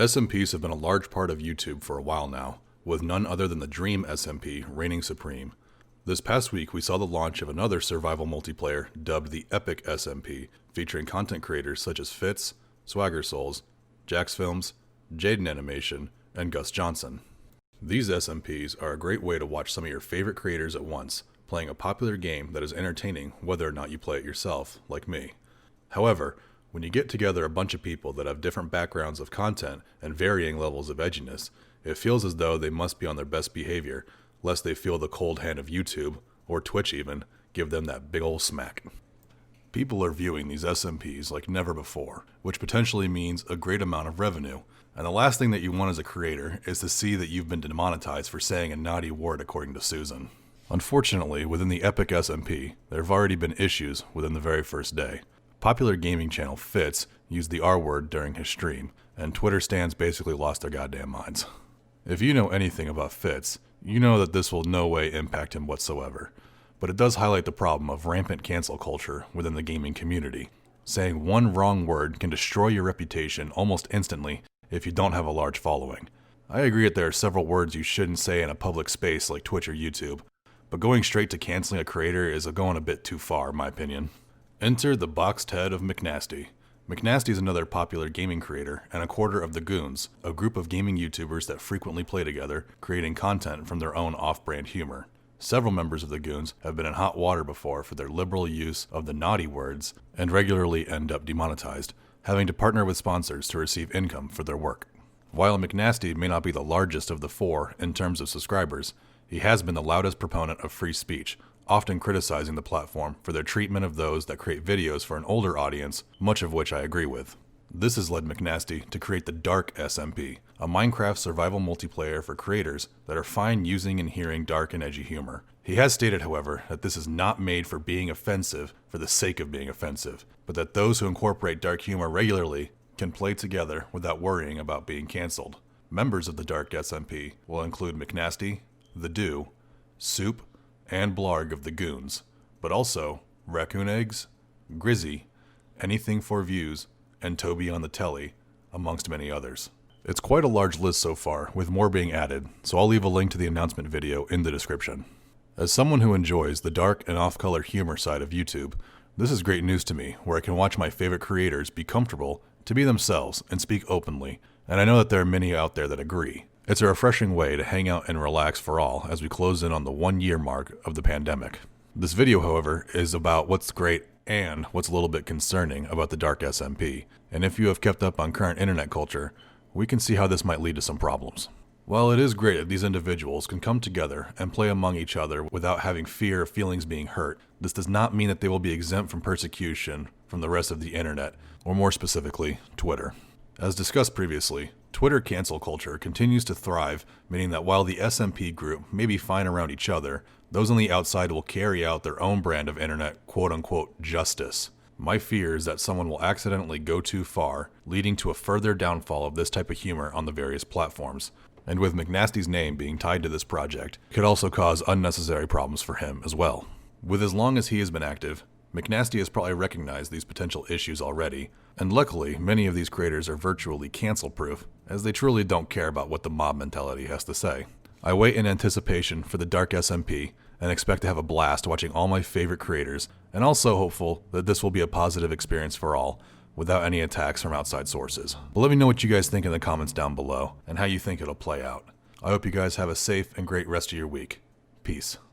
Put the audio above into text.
SMPs have been a large part of YouTube for a while now, with none other than the Dream SMP reigning supreme. This past week, we saw the launch of another survival multiplayer dubbed the Epic SMP, featuring content creators such as Fitz, Swagger Souls, Jax Films, Jaden Animation, and Gus Johnson. These SMPs are a great way to watch some of your favorite creators at once, playing a popular game that is entertaining whether or not you play it yourself, like me. However, when you get together a bunch of people that have different backgrounds of content and varying levels of edginess, it feels as though they must be on their best behavior, lest they feel the cold hand of YouTube, or Twitch even, give them that big ol' smack. People are viewing these SMPs like never before, which potentially means a great amount of revenue. And the last thing that you want as a creator is to see that you've been demonetized for saying a naughty word, according to Susan. Unfortunately, within the Epic SMP, there have already been issues within the very first day. Popular gaming channel Fitz used the R word during his stream, and Twitter stans basically lost their goddamn minds. If you know anything about Fitz, you know that this will no way impact him whatsoever. But it does highlight the problem of rampant cancel culture within the gaming community. Saying one wrong word can destroy your reputation almost instantly if you don't have a large following. I agree that there are several words you shouldn't say in a public space like Twitch or YouTube, but going straight to canceling a creator is going a bit too far, in my opinion. Enter the boxed head of McNasty. McNasty is another popular gaming creator and a quarter of the Goons, a group of gaming YouTubers that frequently play together, creating content from their own off-brand humor. Several members of the Goons have been in hot water before for their liberal use of the naughty words and regularly end up demonetized, having to partner with sponsors to receive income for their work. While McNasty may not be the largest of the four in terms of subscribers, he has been the loudest proponent of free speech, often criticizing the platform for their treatment of those that create videos for an older audience, much of which I agree with. This has led McNasty to create the DarkSMP, a Minecraft survival multiplayer for creators that are fine using and hearing dark and edgy humor. He has stated, however, that this is not made for being offensive for the sake of being offensive, but that those who incorporate dark humor regularly can play together without worrying about being canceled. Members of the DarkSMP will include McNasty, The Do, Soup, and Blarg of the Goons, but also Raccoon Eggs, Grizzy, Anything for Views, and Toby on the Telly, amongst many others. It's quite a large list so far, with more being added, so I'll leave a link to the announcement video in the description. As someone who enjoys the dark and off-color humor side of YouTube, this is great news to me, where I can watch my favorite creators be comfortable to be themselves and speak openly, and I know that there are many out there that agree. It's a refreshing way to hang out and relax for all as we close in on the 1-year mark of the pandemic. This video, however, is about what's great and what's a little bit concerning about the DarkSMP, and if you have kept up on current internet culture, we can see how this might lead to some problems. While it is great that these individuals can come together and play among each other without having fear of feelings being hurt, this does not mean that they will be exempt from persecution from the rest of the internet, or more specifically, Twitter. As discussed previously, Twitter cancel culture continues to thrive, meaning that while the SMP group may be fine around each other, those on the outside will carry out their own brand of internet quote-unquote justice. My fear is that someone will accidentally go too far, leading to a further downfall of this type of humor on the various platforms. And with McNasty's name being tied to this project, it could also cause unnecessary problems for him as well. With as long as he has been active, McNasty has probably recognized these potential issues already, and luckily many of these creators are virtually cancel-proof, as they truly don't care about what the mob mentality has to say. I wait in anticipation for the DarkSMP and expect to have a blast watching all my favorite creators, and also hopeful that this will be a positive experience for all, without any attacks from outside sources. But let me know what you guys think in the comments down below, and how you think it'll play out. I hope you guys have a safe and great rest of your week. Peace.